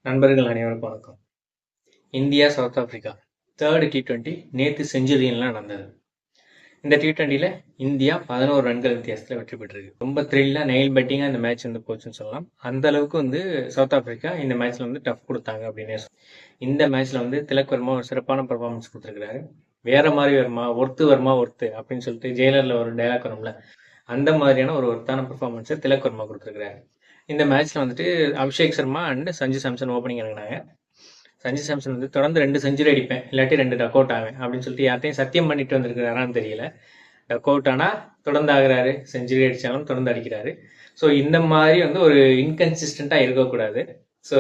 நண்பர்கள் அனைவருக்கும் வணக்கம். India south Africa third T20 நேற்று செஞ்சுரியன்லாம் நடந்தது. இந்த T20ல இந்தியா 11 ரன்கள் வித்தியாசத்தில் வெற்றி பெற்றிருக்கு. ரொம்ப த்ரில்லாக நெயில் பேட்டிங்காக இந்த மேட்ச் வந்து போச்சுன்னு சொல்லலாம். அந்த அளவுக்கு வந்து சவுத் ஆப்பிரிக்கா இந்த மேட்ச்ல வந்து டஃப் கொடுத்தாங்க அப்படின்னே சொல்லலாம். இந்த மேட்ச்ல வந்து திலக் வர்மா ஒரு சிறப்பான பர்ஃபார்மன்ஸ் கொடுத்துருக்காரு. வேற மாதிரி வர்மா ஒர்த்து அப்படின்னு சொல்லிட்டு ஜெயிலர்ல ஒரு டைலாக் வரும்ல, அந்த மாதிரியான ஒரு ஒர்த்தான பர்ஃபார்மன்ஸை திலக் வர்மா கொடுத்துருக்காரு. இந்த மேட்ச்ல வந்துட்டு அபிஷேக் சர்மா அண்ட் சஞ்சு சாம்சன் ஓப்பனிங் இறங்கினாங்க. சஞ்சு சாம்சன் வந்து தொடர்ந்து 2 செஞ்சுரி அடிப்பேன், இல்லாட்டி 2 டக் அவுட் ஆவேன் அப்படின்னு சொல்லிட்டு யார்ட்டையும் சத்தியம் பண்ணிட்டு வந்திருக்கிறாரான்னு தெரியல. டக் அவுட் ஆனால் தொடர்ந்து ஆகுறாரு, செஞ்சுரி அடித்தாலும் தொடர்ந்து அடிக்கிறாரு. ஸோ இந்த மாதிரி வந்து ஒரு இன்கன்சிஸ்டண்ட்டாக இருக்கக்கூடாது. ஸோ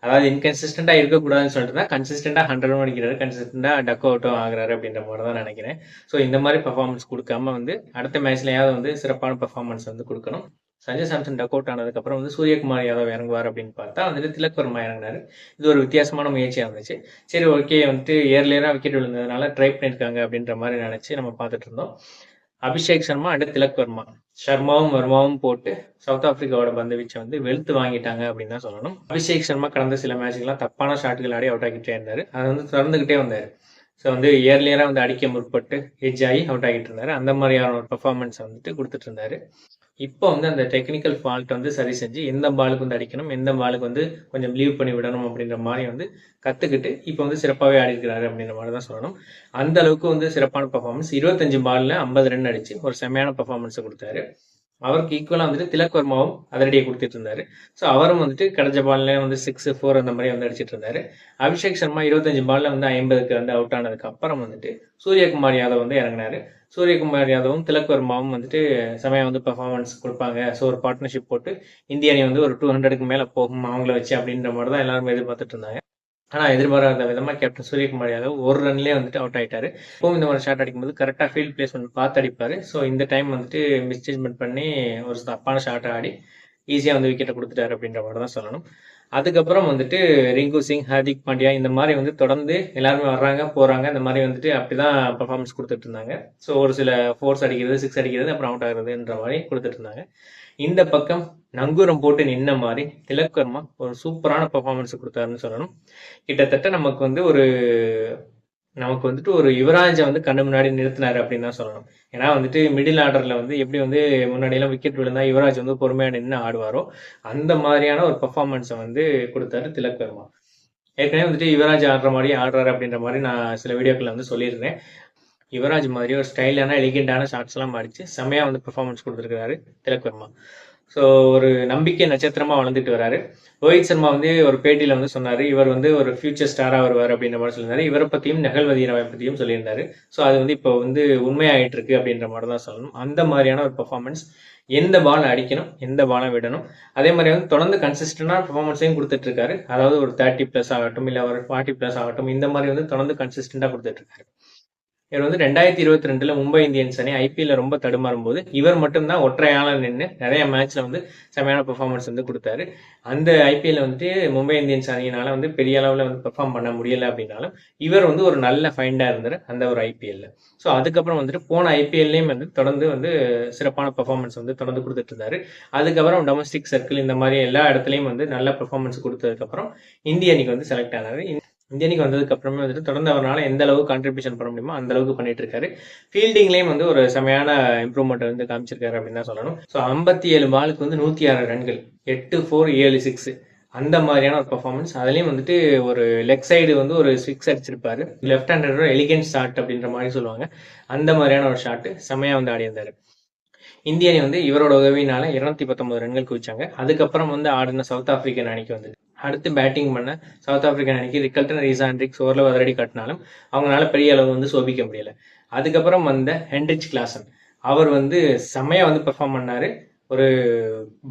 அதாவது இன்கன்சிஸ்டண்ட்டாக இருக்கக்கூடாதுன்னு சொல்லிட்டு தான் கன்சிஸ்டண்ட்டாக 100 அடிக்கிறாரு, கன்சிஸ்டண்ட்டாக டக் அவுட்டும் ஆகுறாரு அப்படின்ற மாதிரி தான் நினைக்கிறேன். ஸோ இந்த மாதிரி பர்ஃபார்மன்ஸ் கொடுக்காம வந்து அடுத்த மேட்ச்லையாவது வந்து சிறப்பான பர்ஃபார்மன்ஸ் வந்து கொடுக்கணும். சஞ்சு சாம்சன் டக் அவுட் ஆனதுக்கப்புறம் வந்து சூரியகுமார் யாதவ் இறங்குவார் அப்படின்னு பார்த்தா வந்துட்டு திலக் வர்மா இறங்கினாரு. இது ஒரு வித்தியாசமான முயற்சியாக இருந்துச்சு. சரி, ஓகே, வந்துட்டு ஏர்லியராக விக்கெட் விழுந்ததுனால ட்ரை பண்ணியிருக்காங்க அப்படின்ற மாதிரி நினச்சி நம்ம பார்த்துட்டு இருந்தோம். அபிஷேக் சர்மா அண்ட் திலக் வர்மா ஷர்மாவும் வர்மாவும் போட்டு சவுத் ஆப்பிரிக்காவோட பந்து வீச்சை வந்து வெளுத்து வாங்கிட்டாங்க அப்படின்னு தான் சொல்லணும். அபிஷேக் சர்மா கடந்த சில மேட்சுக்கெல்லாம் தப்பான ஷாட்டுகள் ஆடி அவுட் ஆகிட்டே இருந்தார். அதை வந்து திறந்துக்கிட்டே வந்தார். ஸோ வந்து ஏர்லியராக வந்து அடிக்க முற்பட்டு எட்ஜ் ஆகி அவுட் ஆகிட்டு இருந்தார். அந்த மாதிரியான ஒரு பர்ஃபார்மன்ஸ் வந்துட்டு கொடுத்துட்டு இருந்தாரு. இப்போ வந்து அந்த டெக்னிக்கல் ஃபால்ட் வந்து சரி செஞ்சு எந்த பாலுக்கு வந்து அடிக்கணும், எந்த பாலுக்கு வந்து கொஞ்சம் லீவ் பண்ணி விடணும் அப்படின்ற மாதிரி வந்து கற்றுக்கிட்டு இப்போ வந்து சிறப்பாகவே ஆடிருக்கிறாரு அப்படின்ற மாதிரி தான் சொல்லணும். அந்த அளவுக்கு வந்து சிறப்பான பர்ஃபார்மன்ஸ். 25 பாலில் 50 ரன் அடிச்சு ஒரு செம்மையான பர்ஃபார்மன்ஸை கொடுத்தாரு. அவருக்கு ஈக்குவலாக வந்துட்டு திலக் வர்மாவும் அதிரடியை கொடுத்துட்டு இருந்தாரு. ஸோ அவரும் வந்துட்டு கிடைச்ச பால்ல வந்து 6, 4 அந்த மாதிரி வந்து அடிச்சிட்டு இருந்தாரு. அபிஷேக் சர்மா 25 பால்ல வந்து 50க்கு வந்து அவுட் ஆனதுக்கு அப்புறம் வந்துட்டு சூரியகுமார் யாதவ் வந்து இறங்கினாரு. சூரியகுமார் யாதவும் திலக் வர்மாவும் வந்துட்டு செமையாக வந்து பர்ஃபார்மன்ஸ் கொடுப்பாங்க. ஸோ ஒரு பார்ட்னர்ஷிப் போட்டு இந்திய அணி வந்து ஒரு 200க்கு மேலே போகும் அவங்கள வச்சு அப்படின்ற மாதிரி தான் எல்லாருமே எதிர்பார்த்துட்டு இருந்தாங்க. ஆனால் எதிர்பாராத விதமாக கேப்டன் சூரியகுமார் யாதவ் ஒரு ரன்லேயே வந்துட்டு அவுட் ஆயிட்டாரு. இப்போவும் இந்த மாதிரி ஷாட் அடிக்கும்போது கரெக்டாக ஃபீல்ட் பிளேஸ்மெண்ட் பார்த்து அடிப்பார். ஸோ இந்த டைம் வந்துட்டு மிஸ்ஜட்மெண்ட் பண்ணி ஒரு தப்பான ஷாட்டை ஆடி ஈஸியாக வந்து விக்கெட்டை கொடுத்துட்டாரு அப்படின்ற மாதிரி தான் சொல்லணும். அதுக்கப்புறம் வந்துட்டு ரிங்கு சிங், ஹார்திக் பாண்டியா இந்த மாதிரி வந்து தொடர்ந்து எல்லாருமே வர்றாங்க போகிறாங்க. இந்த மாதிரி வந்துட்டு அப்படி தான் பர்ஃபார்மன்ஸ் கொடுத்துட்டு இருந்தாங்க. ஸோ ஒரு சில 4 அடிக்கிறது, 6 அடிக்கிறது, அப்புறம் அவுட் ஆகுறதுன்ற மாதிரி கொடுத்துட்டு இருந்தாங்க. இந்த பக்கம் நங்கூரம் போட்டு நின்ன மாதிரி திலக் வர்மா ஒரு சூப்பரான பர்ஃபார்மன்ஸ் கொடுத்தாருன்னு சொல்லணும். கிட்டத்தட்ட நமக்கு வந்துட்டு ஒரு யுவராஜை வந்து கண்ணு முன்னாடி நிறுத்தினாரு அப்படின்னு தான் சொல்லணும். ஏன்னா வந்துட்டு மிடில் ஆர்டர்ல வந்து எப்படி வந்து முன்னாடியெல்லாம் விக்கெட் விழுந்தா யுவராஜ் வந்து பொறுமையா நின்று ஆடுவாரோ அந்த மாதிரியான ஒரு பர்ஃபார்மன்ஸை வந்து கொடுத்தாரு திலக் வர்மா. ஏற்கனவே வந்துட்டு யுவராஜ் ஆடுற மாதிரி ஆடுறாரு அப்படின்ற மாதிரி நான் சில வீடியோக்களில் வந்து சொல்லியிருந்தேன். யுவராஜ் மாதிரி ஒரு ஸ்டைலான எலிகெண்டான ஷாட்ஸ் எல்லாம் அடிச்சு செம்மையா வந்து பெர்ஃபார்மன்ஸ் கொடுத்துருக்காரு திலக் வர்மா. ஸோ ஒரு நம்பிக்கை நட்சத்திரமா வளர்ந்துட்டு வராரு. ரோஹித் சர்மா வந்து ஒரு பேட்டியில வந்து சொன்னாரு, இவர் வந்து ஒரு ஃபியூச்சர் ஸ்டாரா வருவார் அப்படின்ற மாதிரி சொல்லியிருந்தாரு. இவரை பத்தியும் நெகல்வதீராவை பத்தியும் சொல்லியிருந்தாரு. ஸோ அது வந்து இப்போ வந்து உண்மையாயிட்டு இருக்கு அப்படின்ற மாதிரி தான் சொல்லணும். அந்த மாதிரியான ஒரு பெர்ஃபார்மன்ஸ். எந்த பால் அடிக்கணும், எந்த பாலை விடணும், அதே மாதிரி வந்து தொடர்ந்து கன்சிஸ்டன்டான பெர்ஃபார்மன்ஸையும் கொடுத்துட்டு இருக்காரு. அதாவது ஒரு 30+ ஆகட்டும், இல்லை ஒரு 40+ ஆகட்டும், இந்த மாதிரி வந்து தொடர்ந்து கன்சிஸ்டண்டா கொடுத்துட்டு இருக்காரு. இவர் வந்து 2022 மும்பை இந்தியன்ஸ் அணி ஐபிஎல்ல ரொம்ப தடுமாறும் போது இவர் மட்டும்தான் ஒற்றையாள நின்று நிறைய மேட்ச்ல வந்து செமையான பெர்ஃபார்மன்ஸ் வந்து கொடுத்தாரு. அந்த ஐபிஎல்ல வந்துட்டு மும்பை இந்தியன்ஸ் அணியினால வந்து பெரிய அளவில் வந்து பெர்ஃபார்ம் பண்ண முடியல அப்படின்னாலும் இவர் வந்து ஒரு நல்ல ஃபைண்டா இருந்தார் அந்த ஒரு ஐபிஎல்ல. ஸோ அதுக்கப்புறம் வந்துட்டு போன ஐபிஎல்லையும் வந்து தொடர்ந்து வந்து சிறப்பான பெர்ஃபார்மன்ஸ் வந்து தொடர்ந்து கொடுத்துட்டு இருந்தாரு. அதுக்கப்புறம் டொமஸ்டிக் சர்க்கிள் இந்த மாதிரி எல்லா இடத்துலையும் வந்து நல்ல பெர்ஃபார்மன்ஸ் கொடுத்ததுக்கப்புறம் இந்திய அணிக்கு வந்து செலக்ட் ஆனாரு. இந்திய அணிக்கு வந்ததுக்கு அப்புறமே வந்துட்டு தொடர்ந்து அவரால் எந்த அளவுக்கு கான்ட்ரிபியூஷன் பண்ண முடியுமோ அந்த அளவுக்கு பண்ணிட்டு இருக்காரு. ஃபீல்டிங்லேயும் வந்து ஒரு செமையான இம்ப்ரூவ்மெண்ட் வந்து காமிச்சிருக்காரு அப்படின்னு தான் சொல்லணும். ஸோ 57 பாலுக்கு வந்து 106 ரன்கள், 8, 4, 7, 6 அந்த மாதிரியான ஒரு பர்ஃபார்மன்ஸ். அதுலேயும் வந்துட்டு ஒரு லெக் சைடு வந்து ஒரு 6 அடிச்சிருப்பாரு. லெஃப்ட் ஹேண்டரோட எலிகென்ட் ஷாட் அப்படின்ற மாதிரி சொல்லுவாங்க. அந்த மாதிரியான ஒரு ஷாட்டு செமையா வந்து ஆடி இருந்தாரு. இந்திய அணி வந்து இவரோட உதவினால 219 ரன்கள் குவிச்சாங்க. அதுக்கப்புறம் வந்து ஆடின சவுத் ஆப்பிரிக்கன் அணிக்கு வந்து அடுத்து பேட்டிங் பண்ண சவுத் ஆப்பிரிக்கன் அணிக்கு ரிக்கல்டன், ரீசாண்ட்ரிக்ஸ் ஓரளவு அதிரடி காட்டினாலும் அவங்களால பெரிய அளவு வந்து சோபிக்க முடியல. அதுக்கப்புறம் வந்த ஹென்ரிச் கிளாசன் அவர் வந்து செம்மையா வந்து பெர்ஃபார்ம் பண்ணாரு. ஒரு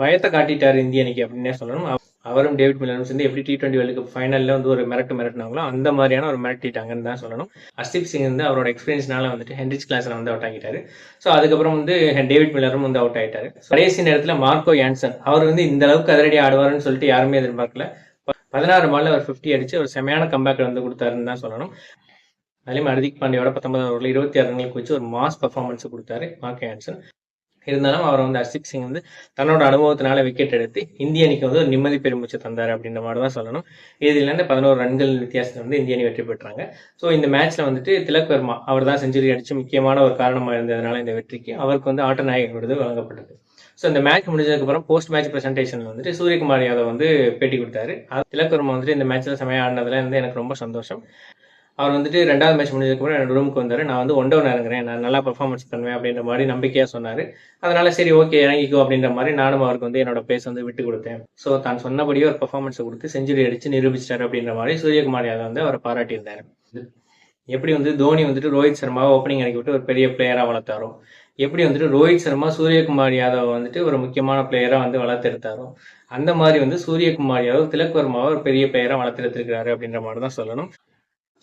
பயத்தை காட்டிட்டாரு இந்திய அணிக்கு அப்படின்னே சொல்லணும். அவரும் டேவிட் மில்லரும் சேர்ந்து எப்படி T20 வேர்ல்டு கப் ஃபைனலில் வந்து ஒரு மிரட்டினாங்களோ அந்த மாதிரியான ஒரு மிரட்டிட்டாங்கன்னு தான் சொல்லணும். ஹர்ஷ்தீப் சிங் வந்து அவரோட எக்ஸ்பீரியன்ஸ்னால வந்துட்டு ஹென்ரிச் கிளாஸில் வந்து அவுட் ஆகிட்டாரு. ஸோ அதுக்கப்புறம் வந்து டேவிட் மில்லரும் வந்து அவுட் ஆகிட்டாரு. கடைசி நேரத்தில் மார்க்கோ யான்சன் அவர் வந்து இந்த அளவுக்கு அதிரடி ஆடுவார்னு சொல்லிட்டு யாருமே எதிர்பார்க்கல. 16 பால்ல அவர் 50 அடிச்சு ஒரு செமையான கம்பேக் வந்து கொடுத்தாருன்னு தான் சொல்லணும். அதுலேயும் ஹர்திக் பாண்டியோட 19 ஓவரில் 26 ரன்கள் குவிச்சு ஒரு மாஸ் பர்ஃபார்மன்ஸ் கொடுத்தாரு மார்க்கோ யான்சன். இருந்தாலும் அவர் வந்து ஹர்ஷித் சிங் வந்து தன்னோட அனுபவத்தினால விக்கெட் எடுத்து இந்திய அணிக்கு வந்து ஒரு நிம்மதி பெருமூச்சு தந்தார் அப்படின்ற மாதிரி தான் சொல்லணும். இறுதியிலேருந்து 11 ரன்கள் வித்தியாசத்தில் வந்து இந்திய அணி வெற்றி பெற்றாங்க. ஸோ இந்த மேட்ச்ல வந்துட்டு திலக் வர்மா அவர் தான் செஞ்சுரி அடிச்சு முக்கியமான ஒரு காரணமாக இருந்ததுனால இந்த வெற்றிக்கு அவருக்கு வந்து ஆட்ட நாயகன் விருது வழங்கப்பட்டது. ஸோ இந்த மேட்ச் முடிஞ்சதுக்கப்புறம் போஸ்ட் மேட்ச் பிரசன்டேஷன்ல வந்துட்டு சூரியகுமார் யாதவ் வந்து பேட்டி கொடுத்தாரு. திலக் வர்மா வந்துட்டு இந்த மேட்ச்ல செமையா ஆடினதுல இருந்து எனக்கு ரொம்ப சந்தோஷம். அவர் வந்துட்டு 2வது மேட்ச் முடிஞ்சதுக்கப்புறம் என்னோட ரூமுக்கு வந்தார். நான் வந்து 1 டவுன் இறங்குறேன், நான் நல்லா பெர்ஃபார்மன்ஸ் பண்ணுவேன் அப்படின்ற மாதிரி நம்பிக்கையாக சொன்னார். அதனால சரி ஓகே இறங்கிக்கோ அப்படின்ற மாதிரி நானும் அவருக்கு வந்து என்னோட பிளேஸ் வந்து விட்டு கொடுத்தேன். ஸோ தான் சொன்னபடியே ஒரு பெர்ஃபார்மன்ஸை கொடுத்து செஞ்சுரி அடிச்சு நிரூபிச்சிட்டாரு அப்படின்ற மாதிரி சூரியகுமார் யாதவ் வந்து அவரை பாராட்டியிருந்தார். எப்படி வந்து தோனி வந்துட்டு ரோஹித் சர்மாவை ஓப்பனிங் இறக்கி விட்டு ஒரு பெரிய பிளேயராக வளர்த்தாரோ, எப்படி வந்துட்டு ரோஹித் சர்மா சூரியகுமார் யாதவ் வந்துட்டு ஒரு முக்கியமான பிளேயராக வந்து வளர்த்தெடுத்தாரோ, அந்த மாதிரி வந்து சூரியகுமார் யாதவ் திலக் வர்மாவை ஒரு பெரிய பிளேயராக வளர்த்தெடுத்திருக்கிறாரு அப்படின்ற மாதிரி தான் சொல்லணும்.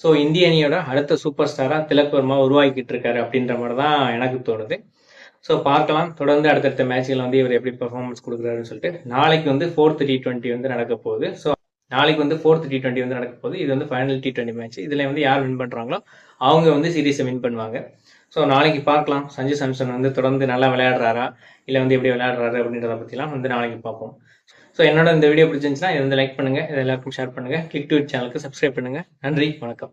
ஸோ இந்திய அணியோட அடுத்த சூப்பர் ஸ்டாராக திலக் வர்மா உருவாக்கிட்டு இருக்காரு அப்படின்ற மாதிரி தான் எனக்கு தோணுது. ஸோ பார்க்கலாம் தொடர்ந்து அடுத்தடுத்த மேட்ச்கள் வந்து இவர் எப்படி பெர்ஃபார்மன்ஸ் கொடுக்குறாருன்னு சொல்லிட்டு. நாளைக்கு வந்து 4th T20 வந்து நடக்க போகுது. ஸோ நாளைக்கு வந்து 4th T20 வந்து நடக்க போகுது. இது வந்து ஃபைனல் T20 மேட்ச். இதில் வந்து யார் வின் பண்ணுறாங்களோ அவங்க வந்து சீரீஸை வின் பண்ணுவாங்க. ஸோ நாளைக்கு பார்க்கலாம் சஞ்சு சாம்சன் வந்து தொடர்ந்து நல்லா விளையாடுறாரா இல்லை வந்து எப்படி விளையாடுறாரு அப்படின்றத பற்றிலாம் வந்து நாளைக்கு பார்ப்போம். ஸோ என்னோட இந்த வீடியோ பிடிச்சிருந்துச்சுன்னா இதை வந்து லைக் பண்ணுங்கள், இதை எல்லாருக்கும் ஷேர் பண்ணுங்கள், கிளிக் டு இட் சேனலுக்கு சப்ஸ்கிரைப் பண்ணுங்கள். நன்றி, வணக்கம்.